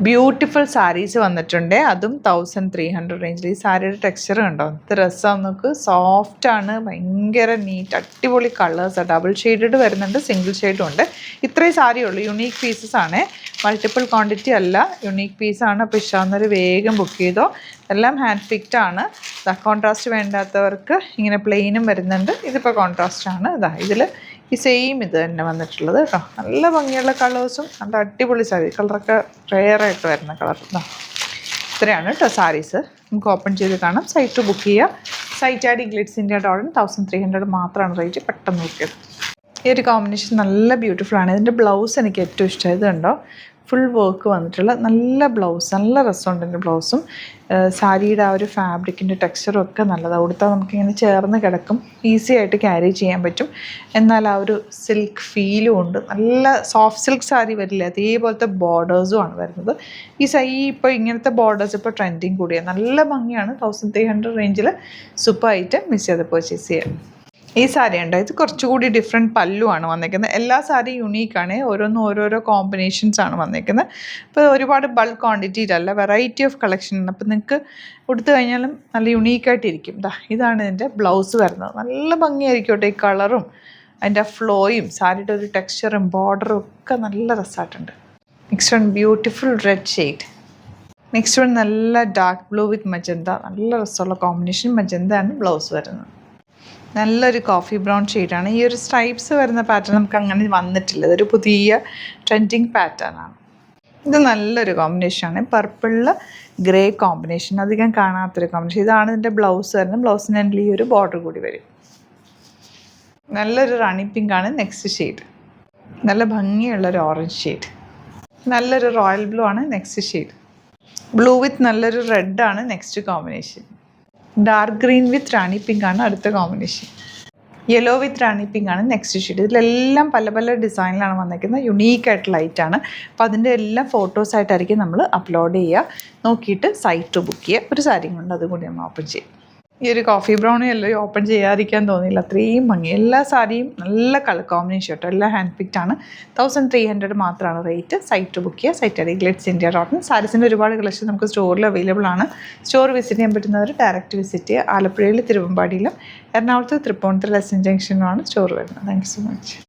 Beautiful saris വന്നിട്ടുണ്ട്. അതും 1300 റേഞ്ചിൽ. ഈ സാരിയുടെ ടെക്സ്ചർ കണ്ടോ, ഇത് രസം. നമുക്ക് സോഫ്റ്റാണ്, ഭയങ്കര നീറ്റ്, അടിപൊളി കളേഴ്സാണ്. ഡബിൾ ഷെയ്ഡഡ് വരുന്നുണ്ട്, സിംഗിൾ ഷെയ്ഡും ഉണ്ട്. ഇത്രയും സാരിയേ ഉള്ളൂ. യുണീക്ക് പീസസ് ആണ്, മൾട്ടിപ്പിൾ ക്വാണ്ടിറ്റി അല്ല, യുണീക്ക് പീസാണ്. അപ്പോൾ ഇഷ്ടമാകുന്നവർ വേഗം ബുക്ക് ചെയ്തോ. എല്ലാം ഹാൻഡ് പിക്ഡ് ആണ്. കോൺട്രാസ്റ്റ് വേണ്ടാത്തവർക്ക് ഇങ്ങനെ പ്ലെയിനും വരുന്നുണ്ട്. ഇതിപ്പോൾ കോൺട്രാസ്റ്റ് ആണ്. ഇതിൽ ഈ സെയിം ഇത് തന്നെ വന്നിട്ടുള്ളത് കേട്ടോ. നല്ല ഭംഗിയുള്ള കളേഴ്സും നല്ല അടിപൊളി സാരി. കളറൊക്കെ റെയറായിട്ട് വരുന്ന കളർ. ഇത്രയാണ് കേട്ടോ സാരീസ്. നമുക്ക് ഓപ്പൺ ചെയ്ത് കാണാം. സൈറ്റ് ബുക്ക് ചെയ്യുക. Site ID glitzindia.in. 1300 മാത്രമാണ് റേറ്റ്. പെട്ടെന്ന് ബുക്ക് ചെയ്ത്. ഈ ഒരു കോമ്പിനേഷൻ നല്ല ബ്യൂട്ടിഫുൾ ആണ്. ഇതിൻ്റെ ബ്ലൗസ് എനിക്ക് ഏറ്റവും ഇഷ്ടമായത് കണ്ടോ, ഫുൾ വർക്ക് വന്നിട്ടുള്ള നല്ല ബ്ലൗസ്. നല്ല രസമുണ്ട് എൻ്റെ ബ്ലൗസും. സാരിയുടെ ആ ഒരു ഫാബ്രിക്കിൻ്റെ ടെക്സ്ചറും ഒക്കെ നല്ലതാണ്. ഉടുത്താൽ നമുക്കിങ്ങനെ ചേർന്ന് കിടക്കും, ഈസി ആയിട്ട് ക്യാരി ചെയ്യാൻ പറ്റും. എന്നാൽ ആ ഒരു സിൽക്ക് ഫീലും ഉണ്ട്. നല്ല സോഫ്റ്റ് സിൽക്ക് സാരി വരില്ല, അതേപോലത്തെ ബോർഡേഴ്സും ആണ് വരുന്നത്. ഇപ്പോൾ ഇങ്ങനത്തെ ബോർഡേഴ്സ് ഇപ്പോൾ ട്രെൻഡിങ് കൂടിയാണ്. നല്ല ഭംഗിയാണ്. 1300 റേഞ്ചിൽ സൂപ്പറായിട്ട് മിസ് ചെയ്ത് പർച്ചേസ് ചെയ്യാം. ഈ സാരി ഉണ്ട്, ഇത് കുറച്ചുകൂടി ഡിഫറെൻറ്റ് പല്ലുവാണ് വന്നേക്കുന്നത്. എല്ലാ സാരി യുണീക്കാണ്, ഓരോന്നും ഓരോരോ കോമ്പിനേഷൻസ് ആണ് വന്നേക്കുന്നത്. അപ്പോൾ ഒരുപാട് ബൾക്ക് ക്വാണ്ടിറ്റിയിലല്ല, വെറൈറ്റി ഓഫ് കളക്ഷൻ ആണ്. അപ്പോൾ നിങ്ങൾക്ക് കൊടുത്തു കഴിഞ്ഞാലും നല്ല യുണീക്കായിട്ടിരിക്കും. ഇതാണ് ഇതിൻ്റെ ബ്ലൗസ് വരുന്നത്. നല്ല ഭംഗിയായിരിക്കട്ടെ. ഈ കളറും അതിൻ്റെ ഫ്ലോയും സാരിയുടെ ഒരു ടെക്സ്ചറും ബോർഡറും ഒക്കെ നല്ല രസമായിട്ടുണ്ട്. Next one beautiful red shade. Next one നല്ല ഡാർക്ക് ബ്ലൂ വിത്ത് മജന്ത. നല്ല രസമുള്ള കോമ്പിനേഷൻ. മജന്തയാണ് ബ്ലൗസ് വരുന്നത്. നല്ലൊരു കോഫി ബ്രൗൺ ഷെയ്ഡാണ്. ഈ ഒരു സ്ട്രൈപ്സ് വരുന്ന പാറ്റേൺ നമുക്ക് അങ്ങനെ വന്നിട്ടില്ല. ഇതൊരു പുതിയ ട്രെൻഡിങ് പാറ്റേൺ ആണ്. ഇത് നല്ലൊരു കോമ്പിനേഷനാണ്. പർപ്പിളിൽ ഗ്രേ കോമ്പിനേഷൻ, അധികം കാണാത്തൊരു കോമ്പിനേഷൻ. ഇതാണ് ഇതിൻ്റെ ബ്ലൗസ് വരുന്നത്. ബ്ലൗസിന് ഈ ഒരു ബോർഡർ കൂടി വരും. നല്ലൊരു റാണി പിങ്ക് ആണ് നെക്സ്റ്റ് ഷെയ്ഡ്. നല്ല ഭംഗിയുള്ളൊരു ഓറഞ്ച് ഷെയ്ഡ്. നല്ലൊരു റോയൽ ബ്ലൂ ആണ് നെക്സ്റ്റ് ഷെയ്ഡ്. ബ്ലൂ വിത്ത് നല്ലൊരു റെഡ് ആണ് നെക്സ്റ്റ് കോമ്പിനേഷൻ. ഡാർക്ക് ഗ്രീൻ വിത്ത് റാണി പിങ്ക് ആണ് അടുത്ത കോമ്പിനേഷൻ. യെല്ലോ വിത്ത് റാണി പിങ്ക് ആണ് നെക്സ്റ്റ് ഷെയ്ഡ്. ഇതിലെല്ലാം പല പല ഡിസൈനിലാണ് വന്നിരിക്കുന്നത്. യുണീക്കായിട്ട് ലൈറ്റാണ്. അപ്പോൾ അതിൻ്റെ എല്ലാം ഫോട്ടോസായിട്ടായിരിക്കും നമ്മൾ അപ്ലോഡ് ചെയ്യുക. നോക്കിയിട്ട് സൈറ്റ് ബുക്ക് ചെയ്യുക. ഒരു സാരി കൊണ്ട് അതുകൂടി നമ്മൾ ഓപ്പൺ ചെയ്യും. ഈ ഒരു കോഫി ബ്രൗണും എല്ലാം ഓപ്പൺ ചെയ്യാതിരിക്കാൻ തോന്നിയില്ല, അത്രയും ഭംഗി. എല്ലാ സാരിയും നല്ല കളർ കോമ്പിനേഷൻ കേട്ടോ. എല്ലാം ഹാൻഡ് പിക്ഡ് ആണ്. 1300 മാത്രമാണ് റേറ്റ്. സൈറ്റ് ബുക്ക് ചെയ്യുക. Site ID glitzindia.in. സാരീസിൻ്റെ ഒരുപാട് കളക്ഷൻ നമുക്ക് സ്റ്റോറിൽ അവൈലബിൾ ആണ്. സ്റ്റോർ വിസിറ്റ് ചെയ്യാൻ പറ്റുന്നവർ ഡയറക്റ്റ് വിസിറ്റ് ചെയ്യുക. ആലപ്പുഴയിൽ തിരുവമ്പാടിയിലും എറണാകുളത്ത് തൃപ്പൂണിത്തുറ SN ജംഗ്ഷനിലുമാണ് സ്റ്റോർ വരുന്നത്. Thank you so much.